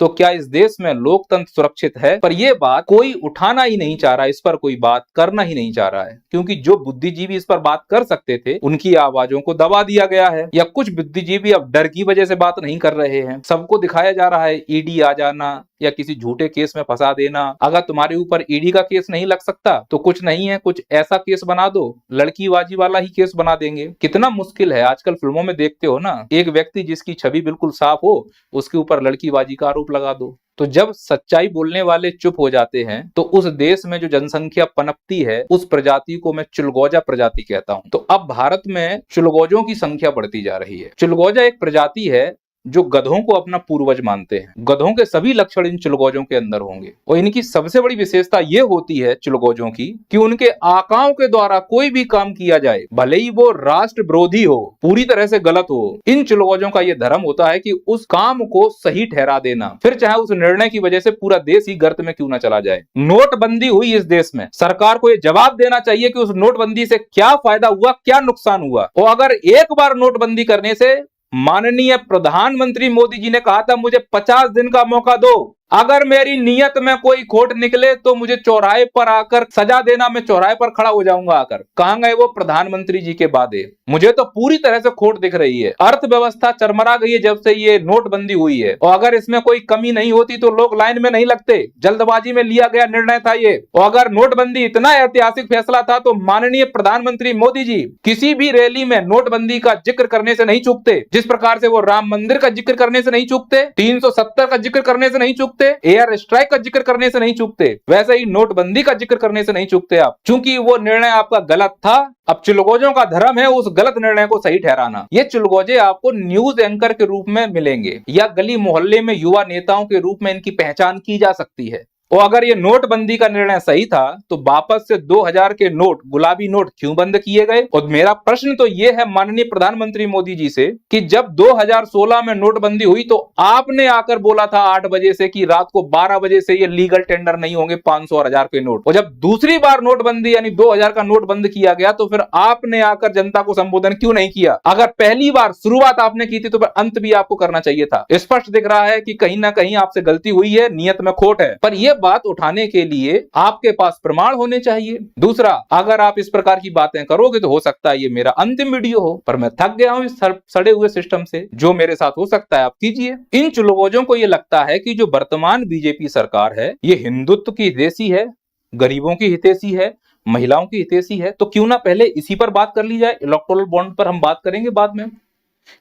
तो क्या इस देश में लोकतंत्र सुरक्षित है? पर यह बात कोई उठाना ही नहीं चाह रहा, इस पर कोई बात करना ही नहीं चाह रहा है, क्योंकि जो बुद्धिजीवी इस पर बात कर सकते थे उनकी आवाजों को दबा दिया गया है, या कुछ बुद्धिजीवी अब डर की वजह से बात नहीं कर रहे हैं। सबको दिखाया जा रहा है ईडी आ जाना या किसी झूठे केस में फंसा देना। अगर तुम्हारे ऊपर ईडी का केस नहीं लग सकता तो कुछ नहीं है, कुछ ऐसा केस बना दो, लड़कीबाजी वाला ही केस बना देंगे। कितना मुश्किल है। आजकल फिल्मों में देखते हो ना, एक व्यक्ति जिसकी छवि बिल्कुल साफ हो उसके ऊपर लड़कीबाजी का आरोप लगा दो। तो जब सच्चाई बोलने वाले चुप हो जाते हैं तो उस देश में जो जनसंख्या पनपती है उस प्रजाति को मैं चुलगौजा प्रजाति कहता हूं। तो अब भारत में चुलगौजों की संख्या बढ़ती जा रही है। चुलगौजा एक प्रजाति है जो गधों को अपना पूर्वज मानते हैं। गधों के सभी लक्षण इन चुलगौजों के अंदर होंगे, और इनकी सबसे बड़ी विशेषता यह होती है चुलगौजों की कि उनके आकाओं के द्वारा कोई भी काम किया जाए, भले ही वो राष्ट्र विरोधी हो, पूरी तरह से गलत हो, इन चुलगौजों का यह धर्म होता है कि उस काम को सही ठहरा देना, फिर चाहे उस निर्णय की वजह से पूरा देश ही गर्त में क्यों ना चला जाए। नोटबंदी हुई इस देश में, सरकार को यह जवाब देना चाहिए कि उस नोटबंदी से क्या फायदा हुआ, क्या नुकसान हुआ। और अगर एक बार नोटबंदी करने से, माननीय प्रधानमंत्री मोदी जी ने कहा था मुझे 50 दिन का मौका दो, अगर मेरी नियत में कोई खोट निकले तो मुझे चौराहे पर आकर सजा देना, मैं चौराहे पर खड़ा हो जाऊंगा आकर। कहां गए वो प्रधानमंत्री जी के वादे? मुझे तो पूरी तरह से खोट दिख रही है। अर्थव्यवस्था चरमरा गई है जब से ये नोटबंदी हुई है, और अगर इसमें कोई कमी नहीं होती तो लोग लाइन में नहीं लगते। जल्दबाजी में लिया गया निर्णय था ये। और अगर नोटबंदी इतना ऐतिहासिक फैसला था तो माननीय प्रधानमंत्री मोदी जी किसी भी रैली में नोटबंदी का जिक्र करने से नहीं चूकते। जिस प्रकार से वो राम मंदिर का जिक्र करने से नहीं चूकते, 370 का जिक्र करने से नहीं चूकते, एयर स्ट्राइक का जिक्र करने से नहीं चूकते, वैसे ही नोटबंदी का जिक्र करने से नहीं चूकते आप, क्योंकि वो निर्णय आपका गलत था। अब चुलगौजों का धर्म है उस गलत निर्णय को सही ठहराना। ये चुलगौजे आपको न्यूज एंकर के रूप में मिलेंगे, या गली मोहल्ले में युवा नेताओं के रूप में इनकी पहचान की जा सकती है। और अगर ये नोटबंदी का निर्णय सही था तो वापस से 2000 के नोट, गुलाबी नोट क्यों बंद किए गए? और मेरा प्रश्न तो ये है माननीय प्रधानमंत्री मोदी जी से कि जब 2016 में नोटबंदी हुई तो आपने आकर बोला था 8 बजे से कि रात को 12 बजे से ये लीगल टेंडर नहीं होंगे 500 और 1000 के नोट। और जब दूसरी बार नोटबंदी यानी 2000 का नोट बंद किया गया तो फिर आपने आकर जनता को संबोधन क्यों नहीं किया? अगर पहली बार शुरुआत आपने की थी तो फिर अंत भी आपको करना चाहिए था। स्पष्ट दिख रहा है कि कहीं ना कहीं आपसे गलती हुई है, नियत में खोट है। पर यह बात उठाने के लिए आपके पास प्रमाण होने चाहिए। दूसरा, अगर आप इस प्रकार की बातें करोगे तो हो सकता है ये मेरा अंतिम वीडियो हो, पर मैं थक गया हूं इस सड़े हुए सिस्टम से। जो मेरे साथ हो सकता है आप कीजिए। इन चुलगौजों को यह लगता है कि जो वर्तमान बीजेपी सरकार है ये हिंदुत्व की हितैषी है, गरीबों की हितैषी है, महिलाओं की हितैषी है। तो क्यों ना पहले इसी पर बात कर ली जाए। इलेक्टोरल बॉन्ड पर हम बात करेंगे बाद में।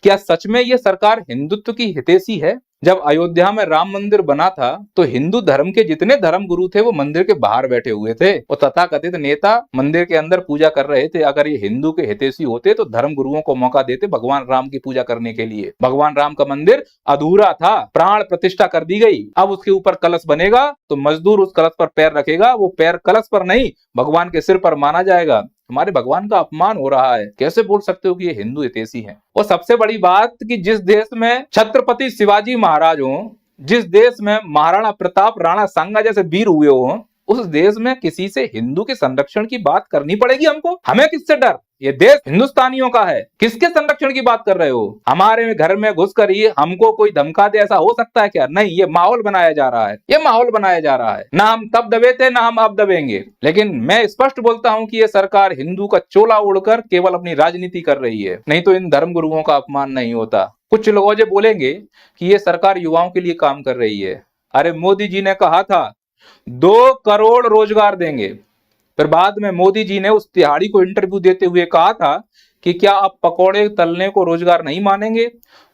क्या सच में यह सरकार हिंदुत्व की हितैषी है? जब अयोध्या में राम मंदिर बना था तो हिंदू धर्म के जितने धर्म गुरु थे वो मंदिर के बाहर बैठे हुए थे, और तथाकथित नेता मंदिर के अंदर पूजा कर रहे थे। अगर ये हिंदू के हितैषी होते तो धर्म गुरुओं को मौका देते भगवान राम की पूजा करने के लिए। भगवान राम का मंदिर अधूरा था, प्राण प्रतिष्ठा कर दी गई, अब उसके ऊपर कलश बनेगा तो मजदूर उस कलश पर पैर रखेगा, वो पैर कलश पर नहीं भगवान के सिर पर माना जाएगा। हमारे भगवान का अपमान हो रहा है, कैसे बोल सकते हो कि ये हिंदू हितैषी है? और सबसे बड़ी बात कि जिस देश में छत्रपति शिवाजी महाराज हो, जिस देश में महाराणा प्रताप, राणा सांगा जैसे वीर हुए हो, उस देश में किसी से हिंदू के संरक्षण की बात करनी पड़ेगी हमको? हमें किससे डर? ये देश हिंदुस्तानियों का है, किसके संरक्षण की बात कर रहे हो? हमारे घर में घुसकर ही हमको कोई धमका दे, ऐसा हो सकता है क्या? नहीं, ये माहौल बनाया जा रहा है, ये माहौल बनाया जा रहा है। ना हम तब दबे थे ना हम अब दबेंगे। लेकिन मैं स्पष्ट बोलता हूं कि ये सरकार हिंदू का चोला उड़कर केवल अपनी राजनीति कर रही है, नहीं तो इन धर्म गुरुओं का अपमान नहीं होता। कुछ लोग जो बोलेंगे कि ये सरकार युवाओं के लिए काम कर रही है। अरे मोदी जी ने कहा था 2 करोड़ रोजगार देंगे, फिर बाद में मोदी जी ने उस तिहाड़ी को इंटरव्यू देते हुए कहा था कि क्या आप पकोड़े तलने को रोजगार नहीं मानेंगे?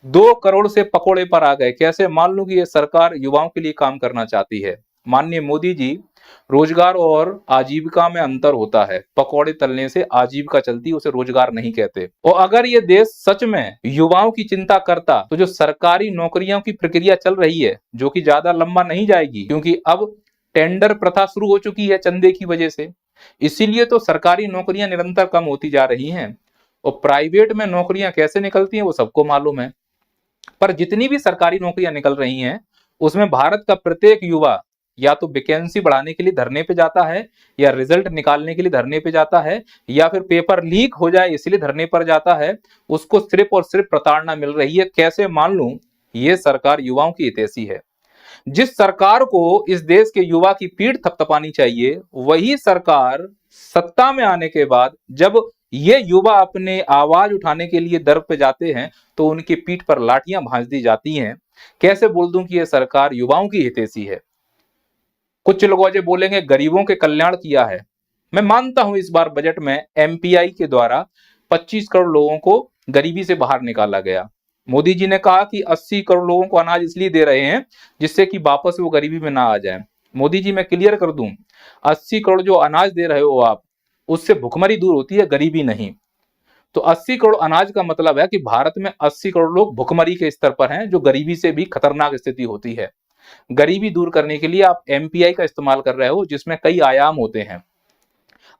2 करोड़ से पकोड़े पर आ गए। कैसे मान लूं कि ये सरकार युवाओं के लिए काम करना चाहती है? माननीय मोदी जी, रोजगार और आजीविका में अंतर होता है। पकोड़े तलने से आजीविका चलती, उसे रोजगार नहीं कहते। और अगर ये देश सच में युवाओं की चिंता करता तो जो सरकारी नौकरियों की प्रक्रिया चल रही है, जो कि ज्यादा लंबा नहीं जाएगी, क्योंकि अब टेंडर प्रथा शुरू हो चुकी है चंदे की वजह से, इसीलिए तो सरकारी नौकरियां निरंतर कम होती जा रही हैं। और प्राइवेट में नौकरियां कैसे निकलती हैं वो सबको मालूम है। पर जितनी भी सरकारी नौकरियां निकल रही हैं उसमें भारत का प्रत्येक युवा या तो वैकेंसी बढ़ाने के लिए धरने पे जाता है, या रिजल्ट निकालने के लिए धरने पे जाता है, या फिर पेपर लीक हो जाए इसलिए धरने पर जाता है। उसको सिर्फ और सिर्फ प्रताड़ना मिल रही है। कैसे मान लूं ये सरकार युवाओं की हितैषी है? जिस सरकार को इस देश के युवा की पीठ थपथपानी चाहिए, वही सरकार सत्ता में आने के बाद जब ये युवा अपने आवाज उठाने के लिए दर पे जाते हैं तो उनकी पीठ पर लाठियां भांज दी जाती हैं। कैसे बोल दूं कि ये सरकार युवाओं की हितैषी है। कुछ लोग अजय बोलेंगे गरीबों के कल्याण किया है। मैं मानता हूं इस बार बजट में एमपीआई के द्वारा 25 करोड़ लोगों को गरीबी से बाहर निकाला गया। मोदी जी ने कहा कि 80 करोड़ लोगों को अनाज इसलिए दे रहे हैं जिससे कि वापस वो गरीबी में ना आ जाए। मोदी जी मैं क्लियर कर दूं, 80 करोड़ जो अनाज दे रहे हो आप, उससे भुखमरी दूर होती है, गरीबी नहीं। तो 80 करोड़ अनाज का मतलब है कि भारत में 80 करोड़ लोग भुखमरी के स्तर पर हैं, जो गरीबी से भी खतरनाक स्थिति होती है। गरीबी दूर करने के लिए आप एमपीआई का इस्तेमाल कर रहे हो, जिसमें कई आयाम होते हैं।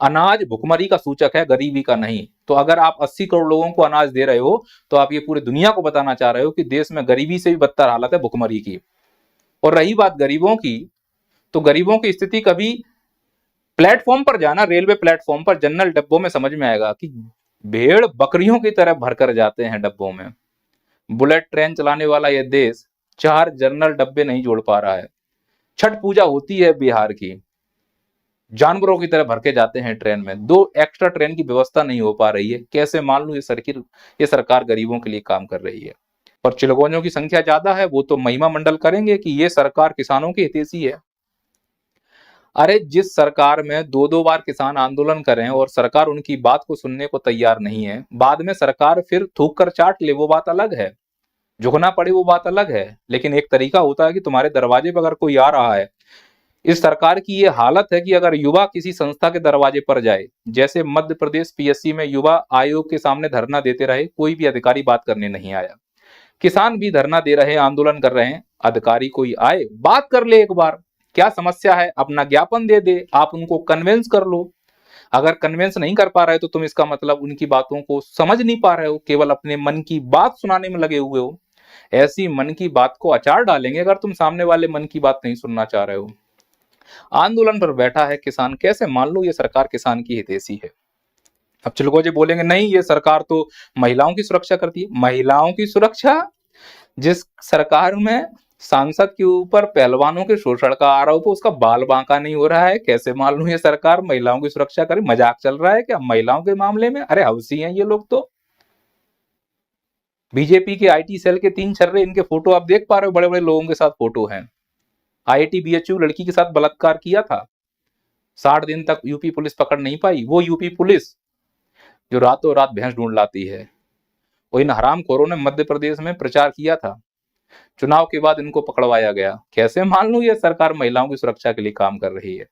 अनाज भुखमरी का सूचक है, गरीबी का नहीं। तो अगर आप 80 करोड़ लोगों को अनाज दे रहे हो तो आप ये पूरी दुनिया को बताना चाह रहे हो कि देश में गरीबी से भी बदतर हालत है भुखमरी की। और रही बात गरीबों की, तो गरीबों की स्थिति कभी प्लेटफॉर्म पर जाना, रेलवे प्लेटफॉर्म पर जनरल डब्बों में समझ में आएगा कि भेड़ बकरियों की तरह भरकर जाते हैं डब्बों में। बुलेट ट्रेन चलाने वाला यह देश 4 जनरल डब्बे नहीं जोड़ पा रहा है। छठ पूजा होती है बिहार की, जानवरों की तरह भर के जाते हैं ट्रेन में, 2 एक्स्ट्रा ट्रेन की व्यवस्था नहीं हो पा रही है। कैसे मान लूं ये सरकार गरीबों के लिए काम कर रही है। और चिलगोजों की संख्या ज्यादा है, वो तो महिमा मंडल करेंगे कि ये सरकार किसानों की हितैषी है। अरे जिस सरकार में 2-2 बार किसान आंदोलन करें और सरकार उनकी बात को सुनने को तैयार नहीं है, बाद में सरकार फिर थूक कर चाट ले, वो बात अलग है। झुकना पड़े वो बात अलग है। लेकिन एक तरीका होता है कि तुम्हारे दरवाजे पर अगर कोई आ रहा है, इस सरकार की ये हालत है कि अगर युवा किसी संस्था के दरवाजे पर जाए, जैसे मध्य प्रदेश पीएससी में युवा आयोग के सामने धरना देते रहे, कोई भी अधिकारी बात करने नहीं आया। किसान भी धरना दे रहे हैं, आंदोलन कर रहे हैं, अधिकारी कोई आए बात कर ले, एक बार क्या समस्या है अपना ज्ञापन दे दे, आप उनको कन्विंस कर लो। अगर कन्विंस नहीं कर पा रहे तो तुम इसका मतलब उनकी बातों को समझ नहीं पा रहे हो, केवल अपने मन की बात सुनाने में लगे हुए हो। ऐसी मन की बात को अचार डालेंगे अगर तुम सामने वाले मन की बात नहीं सुनना चाह रहे हो। आंदोलन पर बैठा है किसान, कैसे मान लो ये सरकार किसान की हितैषी है। अब चिलगोजे बोलेंगे नहीं ये सरकार तो महिलाओं की सुरक्षा करती है। महिलाओं की सुरक्षा? जिस सरकार में सांसद के ऊपर पहलवानों के शोषण का आरोप है, उसका बाल बांका नहीं हो रहा है, कैसे मान लूं ये सरकार महिलाओं की सुरक्षा करे? मजाक चल रहा है क्या महिलाओं के मामले में? अरे हवसी हैं ये लोग तो। बीजेपी के आईटी सेल के 3 छर्रे, इनके फोटो आप देख पा रहे हो, बड़े बड़े लोगों के साथ फोटो हैं। आईआईटी बीएचयू लड़की के साथ बलात्कार किया था, 60 दिन तक यूपी पुलिस पकड़ नहीं पाई। वो यूपी पुलिस जो रातों रात भैंस ढूंढ लाती है। वो इन हरामखोरों ने मध्य प्रदेश में प्रचार किया था, चुनाव के बाद इनको पकड़वाया गया। कैसे मान लूं ये सरकार महिलाओं की सुरक्षा के लिए काम कर रही है।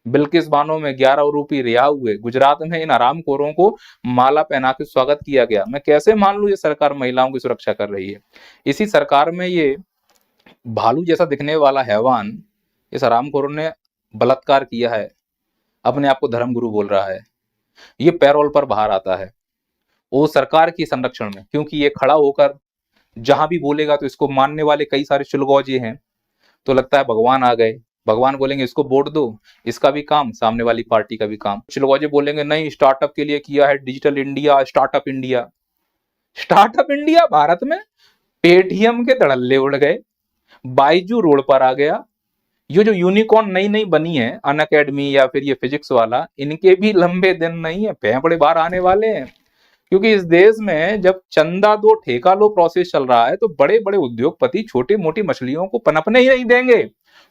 बिल्किस बानो में 11 आरोपी रिहा हुए, गुजरात में इन हरामखोरों को माला पहना के स्वागत किया गया। मैं कैसे मान लूं ये सरकार महिलाओं की सुरक्षा कर रही है। इसी सरकार में ये भालू जैसा दिखने वाला हैवान, इस हरामखोरों ने बलात्कार किया है, अपने आप को धर्मगुरु बोल रहा है। ये पैरोल पर बाहर आता है वो सरकार की संरक्षण में, क्योंकि ये खड़ा होकर जहां भी बोलेगा तो इसको मानने वाले कई सारे चुलगौजे हैं। तो लगता है भगवान आ गए, भगवान बोलेंगे इसको वोट दो, इसका भी काम, सामने वाली पार्टी का भी काम। चुलगौजे बोलेंगे नहीं स्टार्टअप के लिए किया है, digital India, startup India. Startup India Bharat में पेटीएम के धड़ल्ले उड़ गए, बाइजू रोड पर आ गया। ये जो यूनिकॉर्न नई नई बनी है, अनअकैडमी या फिर ये फिजिक्स वाला, इनके भी लंबे दिन नहीं है, फेफड़े बाहर आने वाले हैं। क्योंकि इस देश में जब चंदा दो ठेका लो प्रोसेस चल रहा है, तो बड़े बड़े उद्योगपति छोटी मोटी मछलियों को पनपने ही नहीं देंगे।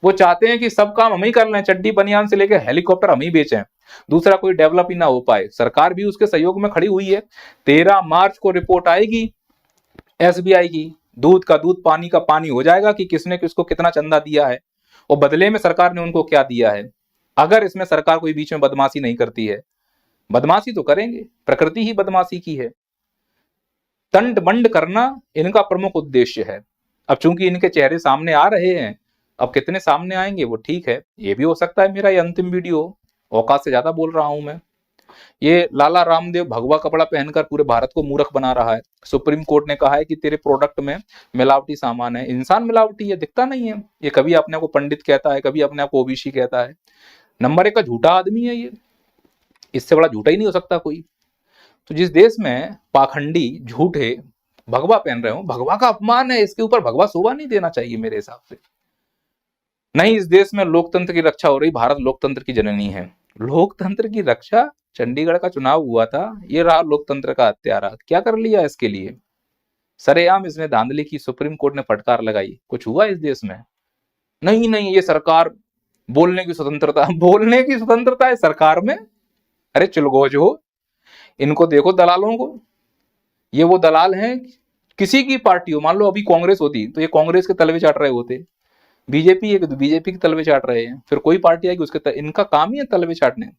वो चाहते हैं कि सब काम हम ही कर लें, चड्डी बनियान से लेकर हेलीकॉप्टर हम ही बेचें, दूसरा कोई डेवलप ही ना हो पाए। सरकार भी उसके सहयोग में खड़ी हुई है। 13 मार्च को रिपोर्ट आएगी एसबीआई की, दूध का दूध पानी का पानी हो जाएगा कि किसने किसको कितना चंदा दिया है और बदले में सरकार ने उनको क्या दिया है। अगर इसमें सरकार कोई बीच में बदमाशी नहीं करती है, बदमाशी तो करेंगे, प्रकृति ही बदमाशी की है। तंड बंड करना इनका प्रमुख उद्देश्य है। अब चूंकि इनके चेहरे सामने आ रहे हैं, अब कितने सामने आएंगे वो ठीक है, ये भी हो सकता है मेरा ये अंतिम वीडियो, औकात से ज्यादा बोल रहा हूं मैं। ये लाला रामदेव भगवा कपड़ा पहनकर पूरे भारत को मूर्ख बना रहा है। सुप्रीम कोर्ट ने कहा है कि तेरे प्रोडक्ट में मिलावटी सामान है। इंसान मिलावटी है, दिखता नहीं है। ये कभी अपने को पंडित कहता है, कभी अपने आप को ओबीसी कहता है। नंबर 1 का झूठा आदमी है ये, इससे बड़ा झूठा ही नहीं हो सकता कोई। तो जिस देश में पाखंडी झूठे भगवा पहन रहे हो, भगवा का अपमान है, इसके ऊपर भगवा शोभा नहीं देना चाहिए मेरे हिसाब से। नहीं, इस देश में लोकतंत्र की रक्षा हो रही, भारत लोकतंत्र की जननी है। लोकतंत्र की रक्षा, चंडीगढ़ का चुनाव हुआ था, ये रहा लोकतंत्र का हत्यारा। क्या कर लिया इसके लिए? सरेआम इसने धांधली की, सुप्रीम कोर्ट ने फटकार लगाई, कुछ हुआ इस देश में? नहीं नहीं, ये सरकार, बोलने की स्वतंत्रता, बोलने की स्वतंत्रता है सरकार में? अरे चुलगोज हो, इनको देखो दलालों को। ये वो दलाल हैं, किसी की पार्टी हो, मान लो अभी कांग्रेस होती तो ये कांग्रेस के तलवे चाट रहे होते, बीजेपी है तो बीजेपी के तलवे चाट रहे हैं, फिर कोई पार्टी आएगी उसके इनका काम ही है तलवे चाटने।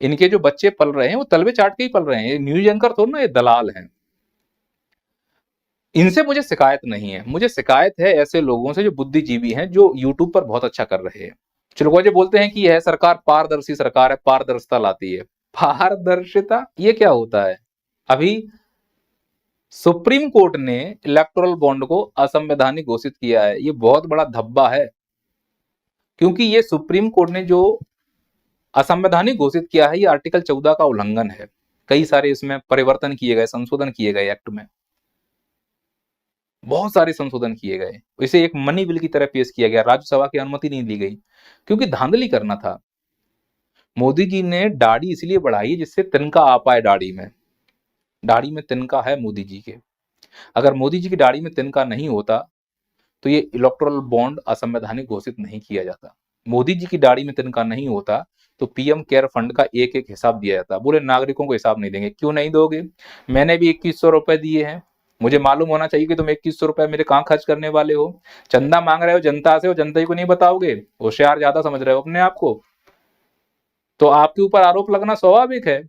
इनके जो बच्चे पल रहे हैं वो तलवे चाट के ही पल रहे हैं, ये न्यूज एंकर थोड़ा ना, ये दलाल हैं। इनसे मुझे शिकायत नहीं है, मुझे शिकायत है ऐसे लोगों से जो बुद्धिजीवी हैं, जो यूट्यूब पर बहुत अच्छा कर रहे हैं। चिलगोजे बोलते हैं कि यह सरकार पारदर्शी सरकार है, पारदर्शिता लाती है। पारदर्शिता ये क्या होता है? अभी सुप्रीम कोर्ट ने इलेक्टोरल बॉन्ड को असंवैधानिक घोषित किया है, ये बहुत बड़ा धब्बा है, क्योंकि ये सुप्रीम कोर्ट ने जो असंवैधानिक घोषित किया है, ये आर्टिकल 14 का उल्लंघन है। कई सारे इसमें परिवर्तन किए गए, संशोधन किए गए, एक्ट में बहुत सारे संशोधन किए गए, इसे एक मनी बिल की तरह पेश किया गया, राज्यसभा की अनुमति नहीं दी गई, क्योंकि धांधली करना था। मोदी जी ने दाढ़ी इसलिए बढ़ाई जिससे तिनका आ पाए दाढ़ी में तिनका है मोदी जी के। अगर मोदी जी की दाढ़ी में तिनका नहीं होता तो ये इलेक्टोरल बॉन्ड असंवैधानिक घोषित नहीं किया जाता। मोदी जी की दाढ़ी में तिनका नहीं होता तो पीएम केयर फंड का एक एक हिसाब दिया जाता। बोले नागरिकों को हिसाब नहीं देंगे, क्यों नहीं दोगे? मैंने भी 2100 रुपए दिए हैं, मुझे मालूम होना चाहिए कि तुम 2100 रुपए मेरे कहाँ खर्च करने वाले हो। चंदा मांग रहे हो जनता से, हो जनता ही को नहीं बताओगे, होशियार ज्यादा समझ रहे हो अपने आप को, तो आपके ऊपर आरोप लगना स्वाभाविक है।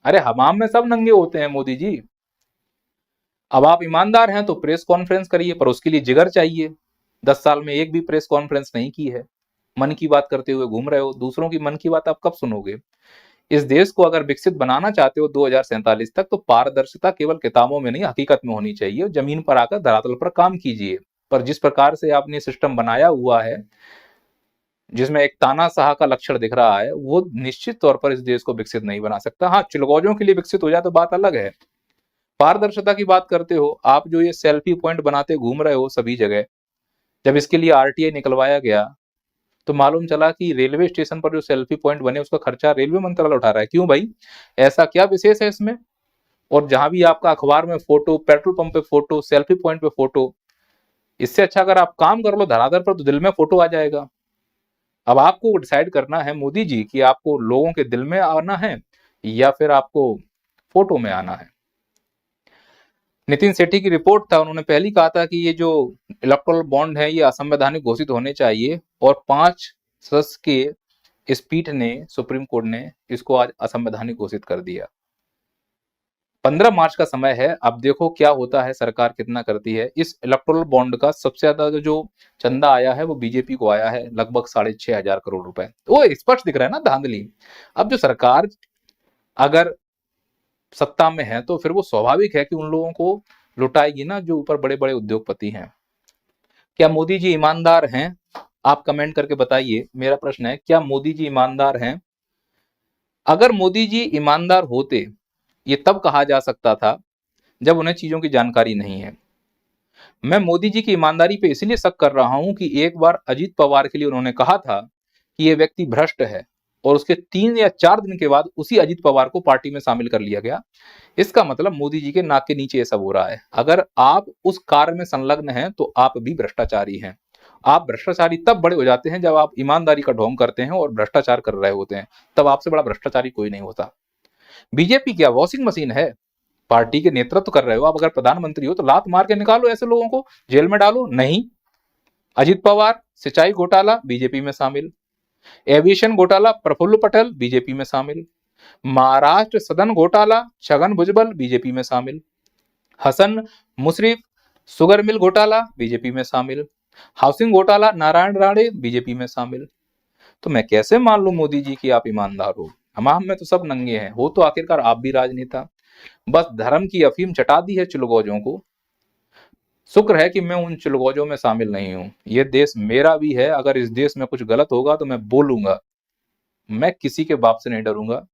अरे हमाम में सब नंगे होते हैं मोदी जी। अब आप ईमानदार हैं तो प्रेस कॉन्फ्रेंस करिए, पर उसके लिए जिगर चाहिए। 10 साल में एक भी प्रेस कॉन्फ्रेंस नहीं की है, मन की बात करते हुए घूम रहे हो। दूसरों की मन की बात आप कब सुनोगे? इस देश को अगर विकसित बनाना चाहते हो 2047 तक, तो पारदर्शिता केवल किताबों में नहीं, हकीकत में होनी चाहिए। जमीन पर आकर धरातल पर काम कीजिए। पर जिस प्रकार से आपने सिस्टम बनाया हुआ है, जिसमें एक तानाशाह का लक्षण दिख रहा है, वो निश्चित तौर पर इस देश को विकसित नहीं बना सकता। हाँ, चिलगोजों के लिए विकसित हो जाए तो बात अलग है। पारदर्शिता की बात करते हो आप, जो ये सेल्फी पॉइंट बनाते घूम रहे हो सभी जगह, जब इसके लिए आरटीआई निकलवाया गया तो मालूम चला कि रेलवे स्टेशन पर जो सेल्फी पॉइंट बने उसका खर्चा रेलवे मंत्रालय उठा रहा है। क्यों भाई, ऐसा क्या विशेष है इसमें? और जहां भी आपका अखबार में फोटो, पेट्रोल पंप पे फोटो, सेल्फी पॉइंट पे फोटो, इससे अच्छा अगर आप काम कर लो धरातल पर तो दिल में फोटो आ जाएगा। अब आपको डिसाइड करना है मोदी जी कि आपको लोगों के दिल में आना है या फिर आपको फोटो में आना है। नितिन सेठी की रिपोर्ट था, उन्होंने पहले ही कहा था कि ये जो इलेक्टोरल बॉन्ड है ये असंवैधानिक घोषित होने चाहिए, और 5 सदस्य के इस पीठ ने, सुप्रीम कोर्ट ने इसको आज असंवैधानिक घोषित कर दिया। 15 मार्च का समय है, अब देखो क्या होता है, सरकार कितना करती है। इस इलेक्टोरल बॉन्ड का सबसे ज्यादा जो चंदा आया है वो बीजेपी को आया है, लगभग 6,500 करोड़ रुपए। वो स्पष्ट दिख रहा है ना धांधली। अब जो सरकार अगर सत्ता में है तो फिर वो स्वाभाविक है कि उन लोगों को लुटाएगी ना जो ऊपर बड़े बड़े उद्योगपति हैं। क्या मोदी जी ईमानदार हैं? आप कमेंट करके बताइए। मेरा प्रश्न है, क्या मोदी जी ईमानदार हैं? अगर मोदी जी ईमानदार होते, ये तब कहा जा सकता था जब उन्हें चीजों की जानकारी नहीं है। मैं मोदी जी की ईमानदारी पे इसलिए शक कर रहा हूं कि एक बार अजीत पवार के लिए उन्होंने कहा था कि यह व्यक्ति भ्रष्ट है, और उसके 3 या 4 दिन के बाद उसी अजीत पवार को पार्टी में शामिल कर लिया गया। इसका मतलब मोदी जी के नाक के नीचे ये सब हो रहा है। अगर आप उस कार्य में संलग्न हैं तो आप भी भ्रष्टाचारी हैं। आप भ्रष्टाचारी तब बड़े हो जाते हैं जब आप ईमानदारी का ढोंग करते हैं और भ्रष्टाचार कर रहे होते हैं, तब आपसे बड़ा भ्रष्टाचारी कोई नहीं होता। बीजेपी क्या वॉशिंग मशीन है? पार्टी के नेतृत्व कर रहे हो आप, अगर प्रधानमंत्री हो तो लात मार के निकालो ऐसे लोगों को, जेल में डालो। नहीं, अजीत पवार सिंचाई घोटाला बीजेपी में शामिल, एविएशन घोटाला प्रफुल्ल पटेल बीजेपी में शामिल, महाराष्ट्र सदन घोटाला छगन भुजबल बीजेपी में शामिल, हसन मुशरीफ शुगर मिल घोटाला बीजेपी में शामिल, हाउसिंग घोटाला नारायण राणे बीजेपी में शामिल। तो मैं कैसे मान लूं मोदी जी की आप ईमानदार हो? हम में तो सब नंगे हैं, हो तो आखिरकार आप भी राजनेता। बस धर्म की अफीम चटा दी है चुलगोजों को। शुक्र है कि मैं उन चुलगोजों में शामिल नहीं हूं। यह देश मेरा भी है, अगर इस देश में कुछ गलत होगा तो मैं बोलूंगा। मैं किसी के बाप से नहीं डरूंगा।